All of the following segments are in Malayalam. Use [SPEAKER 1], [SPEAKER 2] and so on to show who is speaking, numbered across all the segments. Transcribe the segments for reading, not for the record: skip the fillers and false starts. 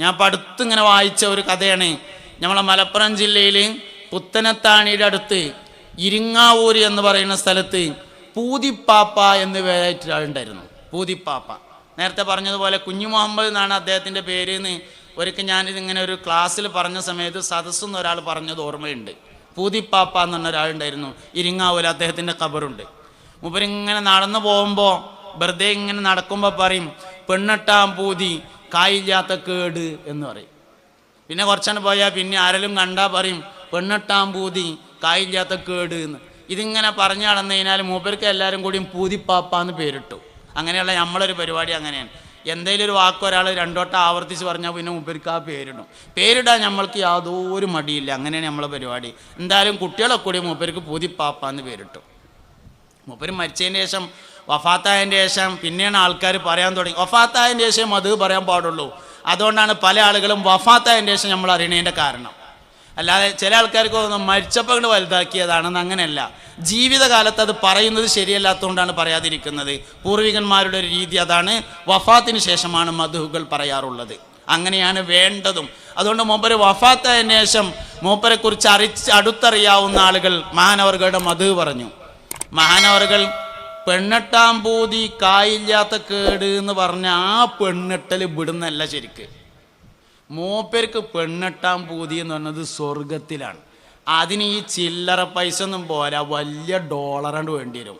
[SPEAKER 1] ഞാൻ ഇപ്പം അടുത്തിങ്ങനെ വായിച്ച ഒരു കഥയാണ്. നമ്മളെ മലപ്പുറം ജില്ലയിൽ പുത്തനത്താണിയുടെ അടുത്ത് ഇരിങ്ങാവൂർ എന്ന് പറയുന്ന സ്ഥലത്ത് പൂതിപ്പാപ്പ എന്ന് പേരായിട്ട് ഒരാളുണ്ടായിരുന്നു. പൂതിപ്പാപ്പ നേരത്തെ പറഞ്ഞതുപോലെ കുഞ്ഞു മുഹമ്മദ് എന്നാണ് അദ്ദേഹത്തിൻ്റെ പേര് എന്ന് ഒരിക്കൽ ഞാനിതിങ്ങനെ ഒരു ക്ലാസ്സിൽ പറഞ്ഞ സമയത്ത് സദസ്സെന്ന് ഒരാൾ പറഞ്ഞത് ഓർമ്മയുണ്ട്. പൂതിപ്പാപ്പ എന്ന് പറഞ്ഞ ഒരാളുണ്ടായിരുന്നു ഇരിങ്ങാവൂർ. അദ്ദേഹത്തിൻ്റെ ഖബറുണ്ട്. മൂപ്പരിങ്ങനെ നടന്നു പോകുമ്പോൾ വെറുതെ ഇങ്ങനെ നടക്കുമ്പോൾ പറയും, പെണ്ണെട്ടാൻ പൂതി കായില്ലാത്ത കേട് എന്ന് പറയും. പിന്നെ കുറച്ചാണ് പോയാൽ പിന്നെ ആരെങ്കിലും കണ്ടാൽ പറയും, പെണ്ണെട്ടാൻ പൂതി കായില്ലാത്ത കേട് എന്ന്. ഇതിങ്ങനെ പറഞ്ഞു നടന്നു കഴിഞ്ഞാൽ മൂപ്പർക്ക് എല്ലാവരും കൂടിയും പൂതിപ്പാപ്പ എന്ന് പേരിട്ടു. അങ്ങനെയുള്ള നമ്മളൊരു പരിപാടി അങ്ങനെയാണ്. എന്തെങ്കിലും ഒരു വാക്ക് ഒരാൾ രണ്ടോട്ടം ആവർത്തിച്ച് പറഞ്ഞാൽ പിന്നെ മൂപ്പർക്ക് ആ പേരിടും. പേരിടാൻ നമ്മൾക്ക് യാതൊരു മടിയില്ല. അങ്ങനെയാണ് നമ്മളെ പരിപാടി. എന്തായാലും കുട്ടികളൊക്കെ കൂടി മൂപ്പർക്ക് പൂതിപ്പാപ്പ എന്ന് പേരിട്ടു. മൂപ്പര് മരിച്ചതിന് ശേഷം, വഫാത്തായതിൻ്റെ ശേഷം പിന്നെയാണ് ആൾക്കാർ പറയാൻ തുടങ്ങി. വഫാത്തായതിൻ്റെ ശേഷം അത് പറയാൻ പാടുള്ളൂ. അതുകൊണ്ടാണ് പല ആളുകളും വഫാത്തായതിൻ്റെ ശേഷം നമ്മൾ അറിയണതിൻ്റെ കാരണം. അല്ലാതെ ചില ആൾക്കാർക്ക് തോന്നുന്നു മരിച്ചപ്പോൾ കൊണ്ട് വലുതാക്കിയതാണെന്ന്. അങ്ങനെയല്ല. ജീവിതകാലത്ത് അത് പറയുന്നത് ശരിയല്ലാത്തതുകൊണ്ടാണ് പറയാതിരിക്കുന്നത്. പൂർവികന്മാരുടെ ഒരു രീതി അതാണ്. വഫാത്തിന് ശേഷമാണ് മദ്ഹുകൾ പറയാറുള്ളത്. അങ്ങനെയാണ് വേണ്ടതും. അതുകൊണ്ട് മൂപ്പര് വഫാത്തായതിന് ശേഷം മൂപ്പരെക്കുറിച്ച് അടുത്തറിയാവുന്ന ആളുകൾ മഹാനവറുകളുടെ മദ്ഹ് പറഞ്ഞു. മഹാനവറുകൾ പെണ്ണെട്ടാൻ പൂതി കായില്ലാത്ത കേട് എന്ന് പറഞ്ഞ ആ പെണ്ണെട്ടൽ വിടുന്നല്ല ശരിക്ക്. മൂപ്പർക്ക് പെണ്ണെട്ടാൻ പൂതി എന്ന് പറഞ്ഞത് സ്വർഗത്തിലാണ്. അതിന് ഈ ചില്ലറ പൈസ ഒന്നും പോരാ, വലിയ ഡോളറാണ്ട് വേണ്ടി വരും.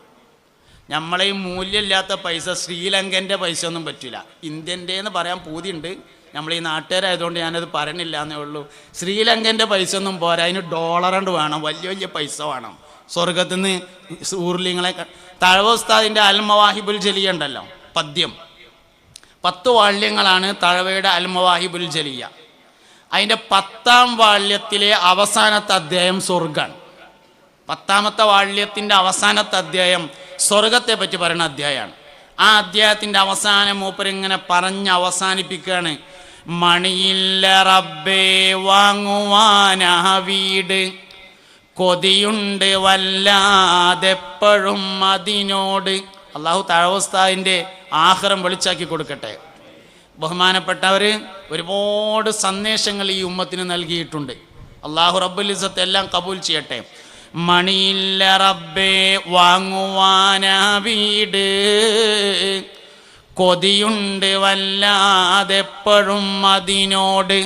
[SPEAKER 1] നമ്മളെ ഈ മൂല്യമില്ലാത്ത പൈസ, ശ്രീലങ്കൻ്റെ പൈസ ഒന്നും പറ്റില്ല. ഇന്ത്യൻ്റെ എന്ന് പറയാൻ പൂതിയുണ്ട്, നമ്മൾ ഈ നാട്ടുകാരായതുകൊണ്ട് ഞാനത് പറയണില്ല എന്നേ ഉള്ളൂ. ശ്രീലങ്കൻ്റെ പൈസ ഒന്നും പോരാ, അതിന് ഡോളറാണ്ട് വേണം, വലിയ വലിയ പൈസ വേണം. സ്വർഗത്തിൽ നിന്ന് ഊർലിങ്ങളെ തഴവ ഉസ്താദിൻ്റെ അൽ മവാഹിബുൽ ജലിയ ഉണ്ടല്ലോ, പദ്യം 10 വാള്യങ്ങളാണ് തഴവയുടെ അൽ മവാഹിബുൽ ജലിയ. അതിൻ്റെ 10ാം വാള്യത്തിലെ അവസാനത്തെ അധ്യായം സ്വർഗാണ്. 10ാമത്തെ വാള്യത്തിൻ്റെ അവസാനത്തെ അധ്യായം സ്വർഗത്തെ പറ്റി പറയുന്ന അധ്യായമാണ്. ആ അധ്യായത്തിൻ്റെ അവസാനം മൂപ്പരിങ്ങനെ പറഞ്ഞ് അവസാനിപ്പിക്കുകയാണ്. മണിയില്ല റബ്ബേ വാങ്ങുവാനാ വീട്, കൊതിയുണ്ട് വല്ലാതെപ്പോഴും അതിനോട്. അള്ളാഹു തഴവസ്താദിൻ്റെ ആഖിറം വെളിച്ചാക്കി കൊടുക്കട്ടെ. ബഹുമാനപ്പെട്ടവർ ഒരുപാട് സന്ദേശങ്ങൾ ഈ ഉമ്മത്തിന് നൽകിയിട്ടുണ്ട്. അള്ളാഹു റബ്ബുൽ ഇസ്സത്ത് എല്ലാം കബൂൽ ചെയ്യട്ടെ. മണിയില്ല റബ്ബേ വാങ്ങുവാനാ വീട്, കൊതിയുണ്ട് വല്ലാതെപ്പോഴും അതിനോട്,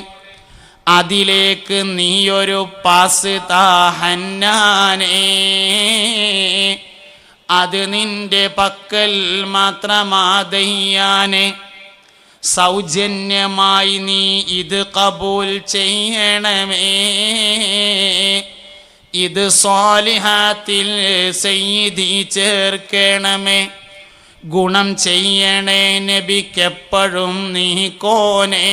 [SPEAKER 1] അതിലേക്ക് നീയൊരു പാസ് താഹന്നാനേ, അത് നിന്റെ പക്കൽ മാത്രമാതയ്യാനെ, സൗജന്യമായി നീ ഇത് കബൂൽ ചെയ്യണമേ, ഇത് സ്വാലിഹാത്തിൽ സയ്യിദി ചേർക്കണമേ, ഗുണം ചെയ്യണേ നബിക്കെപ്പോഴും നീ കോനേ,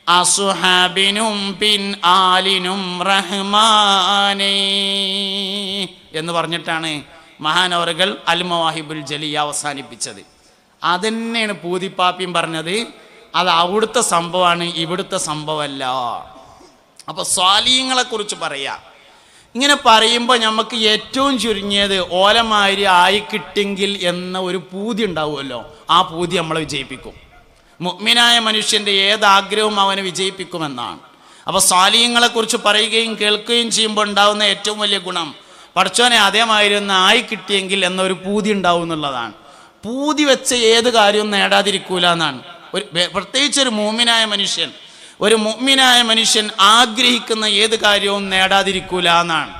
[SPEAKER 1] അസുഹാബിനും പിൻ ആലിനും റഹ്മാനേ എന്ന് പറഞ്ഞിട്ടാണ് മഹാനവറുകൾ അൽ മവാഹിബുൽ ജലിയ അവസാനിപ്പിച്ചത്. അതന്നെയാണ് പൂതിപ്പാപ്പിയും പറഞ്ഞത്. അത് അവിടുത്തെ സംഭവമാണ്, ഇവിടുത്തെ സംഭവമല്ല. അപ്പോൾ സ്വാലിഹ്യങ്ങളെ കുറിച്ച് പറയാം. ഇങ്ങനെ പറയുമ്പോൾ നമുക്ക് ഏറ്റവും ചുരുങ്ങിയത് ഓലമാതിരി ആയി കിട്ടിയെങ്കിൽ എന്ന ഒരു പൂതി ഉണ്ടാവുമല്ലോ. ആ പൂതി നമ്മളെ വിജയിപ്പിക്കും. മുഅ്മിനായ മനുഷ്യൻ്റെ ഏതാഗ്രഹവും അവനെ വിജയിപ്പിക്കുമെന്നാണ്. അപ്പോൾ സ്വാലിഹ്യങ്ങളെ കുറിച്ച് പറയുകയും കേൾക്കുകയും ചെയ്യുമ്പോൾ ഉണ്ടാകുന്ന ഏറ്റവും വലിയ ഗുണം, പടച്ചോനെ അതേമാതിരി ഒന്ന് ആയി കിട്ടിയെങ്കിൽ എന്നൊരു പൂതി ഉണ്ടാവും എന്നുള്ളതാണ്. പൂതി വെച്ച ഏത് കാര്യവും നേടാതിരിക്കൂല എന്നാണ്. പ്രത്യേകിച്ച് ഒരു മുഅ്മിനായ മനുഷ്യൻ ആഗ്രഹിക്കുന്ന ഏത് കാര്യവും നേടാതിരിക്കൂല എന്നാണ്.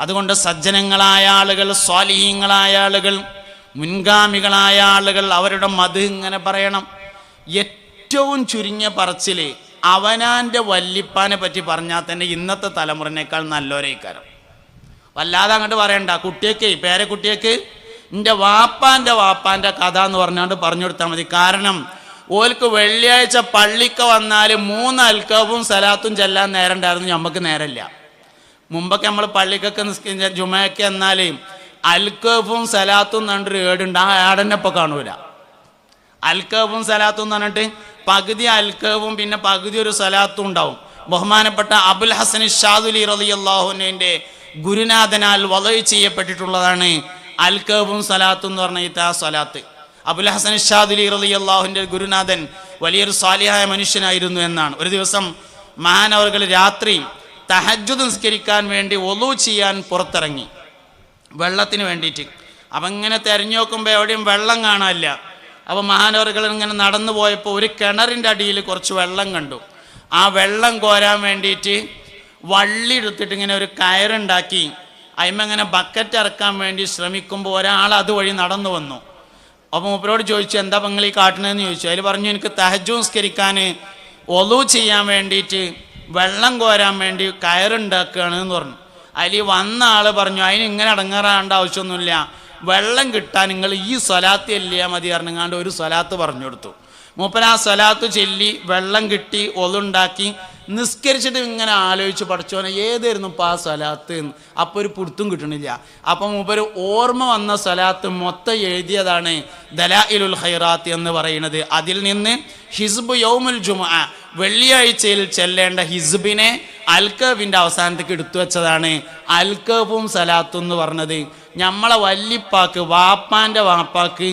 [SPEAKER 1] അതുകൊണ്ട് സജ്ജനങ്ങളായ ആളുകൾ, സ്വാലിഹീങ്ങളായ ആളുകൾ, മുൻഗാമികളായ ആളുകൾ അവരുടെ മദ്ഹ് ഇങ്ങനെ പറയണം. ഏറ്റവും ചുരുങ്ങിയ പറച്ചിൽ അവനാൻ്റെ വല്ലിപ്പാനെ പറ്റി പറഞ്ഞാൽ തന്നെ ഇന്നത്തെ തലമുറനേക്കാൾ നല്ലൊരേക്കാരം. വല്ലാതെ അങ്ങോട്ട് പറയണ്ട. കുട്ടിയൊക്കെ പേരക്കുട്ടിയൊക്കെ എൻ്റെ വാപ്പാൻ്റെ കഥ എന്ന് പറഞ്ഞാണ്ട് പറഞ്ഞു കൊടുത്താൽ മതി. കാരണം ഓൽക്ക് വെള്ളിയാഴ്ച പള്ളിക്ക് വന്നാൽ 3 അൽക്കവും സലാത്തും ചെല്ലാൻ നേരം ഉണ്ടായിരുന്നു, നമുക്ക് നേരമില്ല. മുമ്പൊക്കെ നമ്മൾ പള്ളിക്കൊക്കെ ജുമയൊക്കെ എന്നാൽ അൽക്കവും സലാത്തും എന്നൊരു ഏടുണ്ട്. ആ ഏടന്നെ ഇപ്പോൾ കാണൂല. അൽക്കവും സലാത്തും എന്ന് പറഞ്ഞിട്ട് പകുതി അൽക്കവും പിന്നെ പകുതി ഒരു സലാത്തും ഉണ്ടാവും. ബഹുമാനപ്പെട്ട അബുൽ ഹസൻ ഷാദുലി റളിയല്ലാഹു അൻഹുവിൻ്റെ ഗുരുനാഥനാൽ വദഇ ചെയ്യപ്പെട്ടിട്ടുള്ളതാണ് അൽക്കവും സലാത്തും എന്ന് പറഞ്ഞ ആ സ്വലാത്ത്. അബുൽ ഹസൻ ഷാദുലി റളിയല്ലാഹുവിൻ്റെ ഗുരുനാഥൻ വലിയൊരു സാലിഹായ മനുഷ്യനായിരുന്നു എന്നാണ്. ഒരു ദിവസം മഹാനവറുകൾ രാത്രി തഹജ്ജുദ് നിസ്കരിക്കാൻ വേണ്ടി ഒളു ചെയ്യാൻ പുറത്തിറങ്ങി വെള്ളത്തിന് വേണ്ടിയിട്ട്. അപ്പം ഇങ്ങനെ തിരഞ്ഞു നോക്കുമ്പോൾ എവിടെയും വെള്ളം കാണാനില്ല. അപ്പോൾ മഹാനവറുകൾ ഇങ്ങനെ നടന്നു പോയപ്പോൾ ഒരു കിണറിൻ്റെ അടിയിൽ കുറച്ച് വെള്ളം കണ്ടു. ആ വെള്ളം കോരാൻ വേണ്ടിയിട്ട് വള്ളി എടുത്തിട്ട് ഇങ്ങനെ ഒരു കയറുണ്ടാക്കി അതിന്മേങ്ങനെ ബക്കറ്റ് ഇറക്കാൻ വേണ്ടി ശ്രമിക്കുമ്പോൾ ഒരാൾ അതുവഴി നടന്നു വന്നു. അപ്പോൾ മൂപ്പരോട് ചോദിച്ചു, എന്താ നിങ്ങൾ ഈ കാട്ടണമെന്ന് ചോദിച്ചു. അതിൽ പറഞ്ഞു, എനിക്ക് തഹജ്ജുദ് നിസ്കരിക്കാൻ ഒളു ചെയ്യാൻ വേണ്ടിയിട്ട് വെള്ളം കോരാൻ വേണ്ടി കയറുണ്ടാക്കുകയാണ് എന്ന് പറഞ്ഞു. അതിൽ വന്ന ആൾ പറഞ്ഞു, അതിന് ഇങ്ങനെ അടങ്ങാറാണ്ട ആവശ്യമൊന്നുമില്ല, വെള്ളം കിട്ടാൻ നിങ്ങൾ ഈ സ്വലാത്ത് ചൊല്ലിയാൽ മതി പറഞ്ഞാണ്ട് ഒരു സ്വലാത്ത് പറഞ്ഞു കൊടുത്തു. മൂപ്പൻ ആ സ്വലാത്ത് ചൊല്ലി വെള്ളം കിട്ടി ഒളുണ്ടാക്കി നിസ്കരിച്ചിട്ട് ഇങ്ങനെ ആലോചിച്ച് പഠിച്ചോനെ ഏതായിരുന്നു ഇപ്പോൾ ആ സ്വലാത്ത് എന്ന്. അപ്പോൾ ഒരു പുടുത്തും കിട്ടണില്ല. അപ്പം മൂപ്പര് ഓർമ്മ വന്ന സ്വലാത്ത് മൊത്തം എഴുതിയതാണ് ദലായിലുൽ ഖൈറാത്ത് എന്ന് പറയുന്നത്. അതിൽ നിന്ന് ഹിസ്ബ് യൗമുൽ ജുമുഅ, വെള്ളിയാഴ്ചയിൽ ചെല്ലേണ്ട ഹിസ്ബിനെ അൽക്കബിൻ്റെ അവസാനത്തേക്ക് എടുത്തു വെച്ചതാണ് അൽക്കബും സലാത്തും എന്ന് പറഞ്ഞത്. നമ്മളെ വല്ലിപ്പാക്ക് വാപ്പാൻ്റെ വാപ്പാക്ക്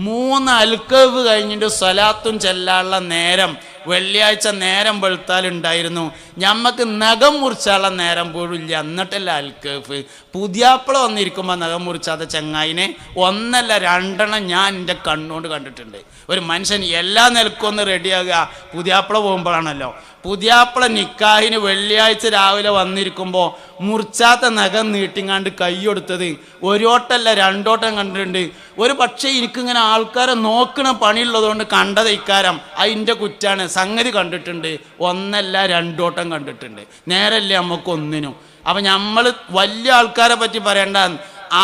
[SPEAKER 1] 3 അൽക്കബ് കഴിഞ്ഞിട്ട് സ്വലാത്തും ചെല്ലാനുള്ള നേരം വെള്ളിയാഴ്ച നേരം വെളുത്താലുണ്ടായിരുന്നു. ഞമ്മക്ക് നഖം മുറിച്ചാനുള്ള നേരം പോലും ഇല്ല, എന്നിട്ടല്ല അൽക്കഫ്. പുതിയാപ്പിള വന്നിരിക്കുമ്പോൾ നഖം മുറിച്ചാത്ത ചങ്ങായിനെ 1 അല്ല 2 ഞാൻ എൻ്റെ കണ്ണുകൊണ്ട് കണ്ടിട്ടുണ്ട്. ഒരു മനുഷ്യൻ എല്ലാ നിലക്കും ഒന്ന് റെഡിയാകുക പുതിയാപ്പിള പോകുമ്പോഴാണല്ലോ. പുതിയാപ്പിള നിക്കാഹിന് വെള്ളിയാഴ്ച രാവിലെ വന്നിരിക്കുമ്പോൾ മുറിച്ചാത്ത നഖം നീട്ടിങ്ങാണ്ട് കൈയൊടുത്തത് 1 ഓട്ടമല്ല 2 ഓട്ടം കണ്ടിട്ടുണ്ട്. ഒരു പക്ഷേ എനിക്കിങ്ങനെ ആൾക്കാരെ നോക്കണ പണിയുള്ളതുകൊണ്ട് കണ്ടത് ഇക്കാരം അതിൻ്റെ കുറ്റാണ്. സംഗതി കണ്ടിട്ടുണ്ട്, 1 അല്ല 2 ഓട്ടം കണ്ടിട്ടുണ്ട്. നേരല്ലേ നമുക്കൊന്നിനും. അപ്പം നമ്മൾ വലിയ ആൾക്കാരെ പറ്റി പറയണ്ട,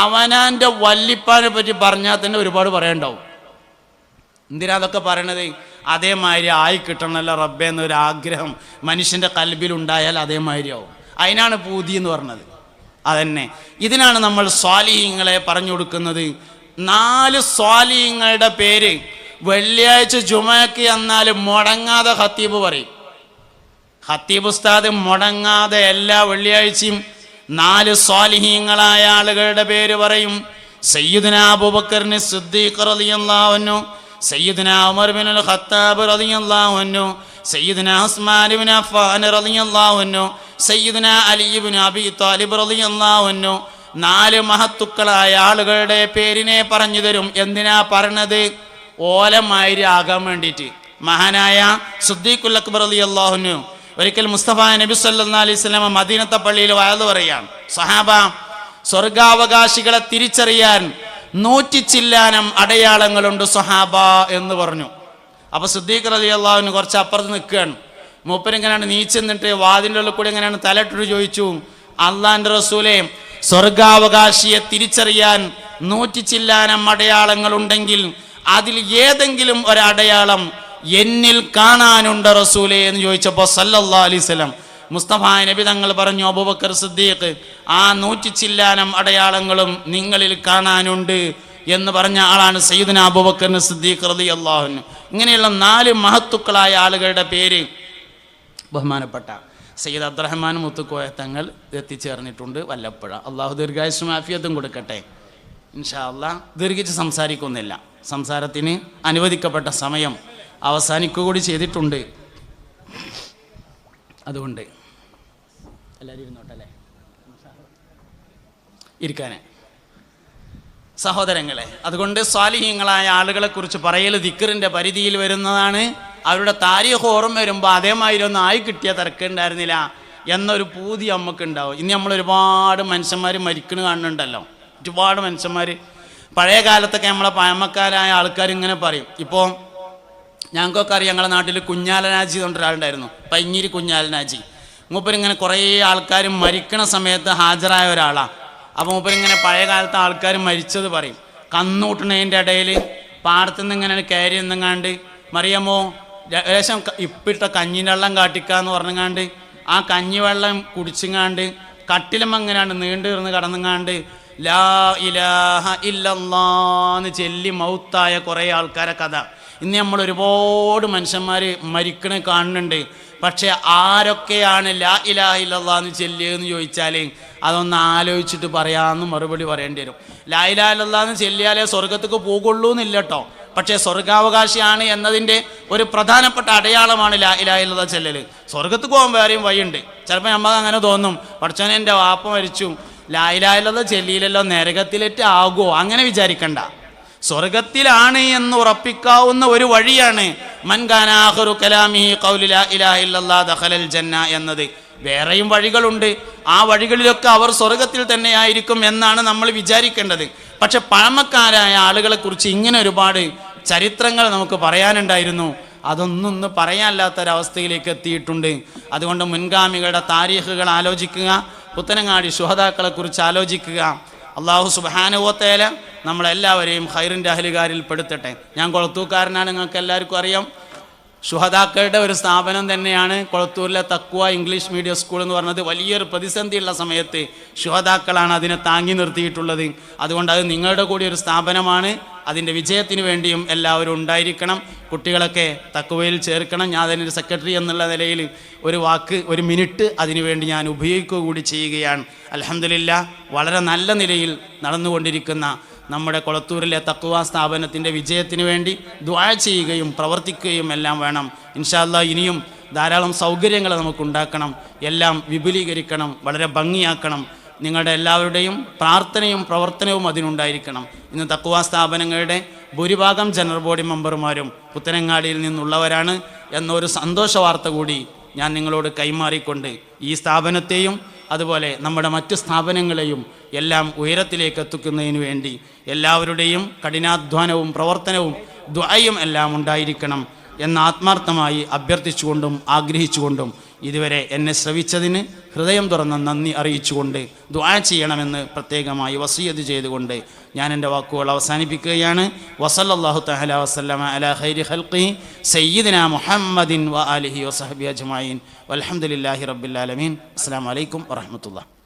[SPEAKER 1] അവനാൻ്റെ വല്ലിപ്പാനെ പറ്റി പറഞ്ഞാൽ തന്നെ ഒരുപാട് പറയണ്ടാവും. എന്തിനാ അതൊക്കെ പറയണത്? അതേമാതിരി ആയി കിട്ടണമല്ലോ റബ്ബേ എന്നൊരു ആഗ്രഹം മനുഷ്യൻ്റെ കൽബിലുണ്ടായാൽ അതേമാതിരി ആവും. അതിനാണ് പൂതി എന്ന് പറഞ്ഞത്. അതന്നെ ഇതിനാണ് നമ്മൾ സ്വാലിഹീങ്ങളെ പറഞ്ഞു കൊടുക്കുന്നത്. 4 സ്വാലിഹീങ്ങളുടെ പേര് വെള്ളിയാഴ്ച ജുമയ്ക്ക് എന്നാൽ മുടങ്ങാതെ ഖത്തീബ് പറയും. ഖത്തീബ് ഉസ്താദ് മുടങ്ങാതെ എല്ലാ വെള്ളിയാഴ്ചയും 4 സ്വാലിഹീങ്ങളായ ആളുകളുടെ പേര് പറയും. സയ്യിദുനാ അബൂബക്കറിന് സിദ്ദീഖ് റളിയല്ലാഹു അൻഹു, സയ്യിദുനാ ഉമർ ബിനുൽ ഖത്താബ് റളിയല്ലാഹു അൻഹു, സയ്യിദുനാ ഉസ്മാൻ ഇബ്നു അഫ്ഫാൻ റളിയല്ലാഹു അൻഹു, സയ്യിദുനാ അലി ഇബ്നു അബീ ത്വാലിബ് റളിയല്ലാഹു അൻഹു. 4 മഹത്തുക്കളായ ആളുകളുടെ പേരിനെ പറഞ്ഞു തരും. എന്തിനാ പറഞ്ഞത്? ഓലമാതിരി ആകാൻ വേണ്ടിയിട്ട്. മഹാനായ സിദ്ദീഖുൽ അക്ബർ റളിയല്ലാഹു അൻഹു ഒരിക്കൽ മുസ്തഫ നബി സല്ലല്ലാഹു അലൈഹി വസല്ലം മദീനത്തെ പള്ളിയിൽ വഅദ് പറയാൻ, സഹാബ സ്വർഗാവകാശികളെ തിരിച്ചറിയാൻ 100 ചില്ലാനം അടയാളങ്ങളുണ്ട് സഹാബ എന്ന് പറഞ്ഞു. അപ്പോൾ സിദ്ദീഖ് റളിയല്ലാഹു അൻഹു കുറച്ച് അപ്പുറത്ത് നിൽക്കുകയാണ്. മൂപ്പരിങ്ങനെയാണ് നീച്ചെന്നിട്ട് വാതിൻ്റെ ഉള്ളിൽ കൂടി എങ്ങനെയാണ് തലയിട്ടിട്ട് ചോദിച്ചു, അള്ളാൻ്റെ റസൂലേ, സ്വർഗാവകാശിയെ തിരിച്ചറിയാൻ 100 ചില്ലാനം അടയാളങ്ങളുണ്ടെങ്കിൽ അതിൽ ഏതെങ്കിലും ഒരടയാളം എന്നിൽ കാണാനുണ്ട് റസൂലേ എന്ന് ചോദിച്ചപ്പോൾ സല്ലല്ലാഹു അലൈഹി വസല്ലം മുസ്തഫ നബി തങ്ങൾ പറഞ്ഞു, അബൂബക്കർ സിദ്ദീഖ്, ആ 100 ചില്ലാനം അടയാളങ്ങളും നിങ്ങളിൽ കാണാനുണ്ട് എന്ന് പറഞ്ഞ ആളാണ് സയ്യിദുനാ അബൂബക്കർ സിദ്ദീഖ് റളിയല്ലാഹു അൻഹു. ഇങ്ങനെയുള്ള 4 മഹത്തുക്കളായ ആളുകളുടെ പേര് ബഹുമാനപ്പെട്ട സയ്യിദ് അബ്ദുറഹ്മാൻ മുത്തുക്കോയ തങ്ങൾ എത്തിച്ചേർന്നിട്ടുണ്ട് വല്ലപ്പുഴ. അള്ളാഹു ദീർഘായുസ്സും ആഫിയത്തും കൊടുക്കട്ടെ. ഇൻഷാ അല്ലാഹ് ദീർഘിച്ച് സംസാരിക്കുന്നില്ല. സംസാരത്തിന് അനുവദിക്കപ്പെട്ട സമയം അവസാനിക്കുക കൂടി ചെയ്തിട്ടുണ്ട്. അതുകൊണ്ട് എല്ലാവരും ഇരുന്നോട്ടല്ലേ ഇരിക്കാനേ സഹോദരങ്ങളെ. അതുകൊണ്ട് സ്വാലിഹീങ്ങളായ ആളുകളെക്കുറിച്ച് പറയൽ ദിക്റിൻ്റെ പരിധിയിൽ വരുന്നതാണ്. അവരുടെ താരീഖ് ഓർമ്മ വരുമ്പോൾ അതേമാതിരി ഒന്നും ആയി കിട്ടിയ തിരക്കുണ്ടായിരുന്നില്ല എന്നൊരു പൂതി നമുക്കുണ്ടാവും. ഇനി നമ്മൾ ഒരുപാട് മനുഷ്യന്മാർ മരിക്കണ കാണുന്നുണ്ടല്ലോ. ഒരുപാട് മനുഷ്യന്മാർ പഴയ കാലത്തൊക്കെ നമ്മളെ പഴമക്കാരായ ആൾക്കാർ ഇങ്ങനെ പറയും. ഇപ്പോൾ ഞങ്ങൾക്കൊക്കെ അറിയാം, ഞങ്ങളുടെ നാട്ടിൽ കുഞ്ഞാലനാജി എന്ന് പറഞ്ഞൊരാളുണ്ടായിരുന്നു, പൈഞ്ഞിരി കുഞ്ഞാലനാജി. മൂപ്പരിങ്ങനെ കുറേ ആൾക്കാർ മരിക്കണ സമയത്ത് ഹാജരായ ഒരാളാണ്. അപ്പോൾ മൂപ്പരിങ്ങനെ പഴയ കാലത്തെ ആൾക്കാർ മരിച്ചത് പറയും. കന്നൂട്ടണതിൻ്റെ ഇടയിൽ പാടത്തുനിന്ന് ഇങ്ങനെ കയറി നിന്നങ്ങാണ്ട് മറിയാമോ ലേശം ഇപ്പിട്ട കഞ്ഞിൻ്റെ വെള്ളം കാട്ടിക്കാന്ന് പറഞ്ഞങ്ങാണ്ട് ആ കഞ്ഞിവെള്ളം കുടിച്ചിങ്ങാണ്ട് കട്ടിലും അങ്ങനെയാണ് നീണ്ടു തീർന്ന് കടന്നങ്ങാണ്ട് ലാ ഇലാഹ ഇല്ലല്ലാന്ന് ചൊല്ലി മൗത്തായ കുറേ ആൾക്കാരെ കഥ ഇന്ന് നമ്മൾ ഒരുപാട് മനുഷ്യന്മാർ മരിക്കണ കാണുന്നുണ്ട്. പക്ഷെ ആരൊക്കെയാണ് ലാ ഇലാഹ ഇല്ലല്ലാന്ന് ചൊല്ലിയെന്ന് ചോദിച്ചാൽ അതൊന്ന് ആലോചിച്ചിട്ട് പറയാമെന്ന് മറുപടി പറയേണ്ടി വരും. ലാ ഇലാഹ ഇല്ലല്ലാന്ന് ചൊല്ലിയാലേ സ്വർഗത്തേക്ക് പോകുള്ളൂ എന്നില്ല കേട്ടോ. പക്ഷേ സ്വർഗാവകാശിയാണ് എന്നതിൻ്റെ ഒരു പ്രധാനപ്പെട്ട അടയാളമാണ് ലാ ഇലാഹ ഇല്ലല്ലാഹ് ചെല്ലല്. സ്വർഗത്ത് പോകാൻ വേറെയും വഴിയുണ്ട്. ചിലപ്പോൾ നമുക്ക് അങ്ങനെ തോന്നും, പഠിച്ചോനെ എൻ്റെ വാപ്പ മരിച്ചു, ലാ ഇലാഹ ഇല്ലല്ലാഹ് ചെല്ലിയില്ലല്ലോ, നരകത്തിലേറ്റ് ആകുമോ, അങ്ങനെ വിചാരിക്കണ്ട. സ്വർഗത്തിലാണ് എന്ന് ഉറപ്പിക്കാവുന്ന ഒരു വഴിയാണ് മൻ കാന ആഖിറു കലാമിഹി ഖൗലു ലാ ഇലാഹ ഇല്ലല്ലാഹ് ദഖലൽ ജന്ന എന്നത്. വേറെയും വഴികളുണ്ട്, ആ വഴികളിലൊക്കെ അവർ സ്വർഗത്തിൽ തന്നെയായിരിക്കും എന്നാണ് നമ്മൾ വിചാരിക്കേണ്ടത്. പക്ഷെ പഴമക്കാരായ ആളുകളെ കുറിച്ച് ഇങ്ങനെ ഒരുപാട് ചരിത്രങ്ങൾ നമുക്ക് പറയാനുണ്ടായിരുന്നു. അതൊന്നും ഇന്ന് പറയാനില്ലാത്തൊരവസ്ഥയിലേക്ക് എത്തിയിട്ടുണ്ട്. അതുകൊണ്ട് മുൻഗാമികളുടെ താരീഖുകൾ ആലോചിക്കുക, പുത്തനങ്ങാടി ശുഹദാക്കളെ കുറിച്ച് ആലോചിക്കുക. അള്ളാഹു സുബ്ഹാനഹു വ തആല നമ്മളെല്ലാവരെയും ഖൈറിൻ്റെ അഹ്ലുകാരിൽ പെടുത്തട്ടെ. ഞാൻ കൊളത്തൂക്കാരനാണ്, നിങ്ങൾക്ക് എല്ലാവർക്കും അറിയാം. ശുഹദാക്കളുടെ ഒരു സ്ഥാപനം തന്നെയാണ് കൊളത്തൂരിലെ തഖ്വ ഇംഗ്ലീഷ് മീഡിയം സ്കൂൾ എന്ന് പറഞ്ഞത്. വലിയൊരു പ്രതിസന്ധിയുള്ള സമയത്ത് ശുഹദാക്കളാണ് അതിനെ താങ്ങി നിർത്തിയിട്ടുള്ളത്. അതുകൊണ്ട് അത് നിങ്ങളുടെ കൂടി ഒരു സ്ഥാപനമാണ്. അതിൻ്റെ വിജയത്തിന് വേണ്ടിയും എല്ലാവരും ഉണ്ടായിരിക്കണം. കുട്ടികളൊക്കെ തഖ്വയിൽ ചേർക്കണം. ഞാൻ അതിനൊരു സെക്രട്ടറി എന്നുള്ള നിലയിൽ ഒരു മിനിറ്റ് അതിനുവേണ്ടി ഞാൻ ഉപയോഗിക്കുക കൂടി ചെയ്യുകയാണ്. അൽഹംദുലില്ലാഹ്, വളരെ നല്ല നിലയിൽ നടന്നുകൊണ്ടിരിക്കുന്ന നമ്മുടെ കൊളത്തൂരിലെ തഖ്വ സ്ഥാപനത്തിൻ്റെ വിജയത്തിന് വേണ്ടി ദുആ ചെയ്യുകയും പ്രവർത്തിക്കുകയും എല്ലാം വേണം. ഇൻഷാ അല്ലാഹ് ഇനിയും ധാരാളം സൗകര്യങ്ങൾ നമുക്കുണ്ടാക്കണം, എല്ലാം വിപുലീകരിക്കണം, വളരെ ഭംഗിയാക്കണം. നിങ്ങളുടെ എല്ലാവരുടെയും പ്രാർത്ഥനയും പ്രവർത്തനവും അതിനുണ്ടായിരിക്കണം. ഇന്ന് തഖ്വ സ്ഥാപനങ്ങളുടെ ഭൂരിഭാഗം ജനറൽ ബോഡി മെമ്പർമാരും പുത്തനങ്ങാടിയിൽ നിന്നുള്ളവരാണ് എന്നൊരു സന്തോഷ വാർത്ത കൂടി ഞാൻ നിങ്ങളോട് കൈമാറിക്കൊണ്ട് ഈ സ്ഥാപനത്തെയും അതുപോലെ നമ്മുടെ മറ്റു സ്ഥാപനങ്ങളെയും എല്ലാം ഉയരത്തിലേക്ക് എത്തിക്കുന്നതിന് വേണ്ടി എല്ലാവരുടെയും കഠിനാധ്വാനവും പ്രവർത്തനവും ദുആയും എല്ലാം ഉണ്ടായിരിക്കണം എന്ന് ആത്മാർത്ഥമായി അഭ്യർത്ഥിച്ചുകൊണ്ടും ആഗ്രഹിച്ചുകൊണ്ടും ഇതുവരെ എന്നെ ശ്രവിച്ചതിന് ഹൃദയം തുറന്ന നന്ദി അറിയിച്ചുകൊണ്ട് ദുആ ചെയ്യണമെന്ന് പ്രത്യേകമായി വസിയത്ത് ചെയ്തുകൊണ്ട് ഞാൻ എൻ്റെ വാക്കുകൾ അവസാനിപ്പിക്കുകയാണ്. വസല്ലല്ലാഹു തആല വസല്ലമ അലാ ഖൈരി ഖൽഖി സയ്യിദിനാ മുഹമ്മദിൻ വ ആലിഹി വസഹബി അജ്മഈൻ വൽഹംദുലില്ലാഹി റബ്ബിൽ ആലമീൻ. അസ്സലാമു അലൈക്കും വറഹ്മത്തുള്ളാഹി.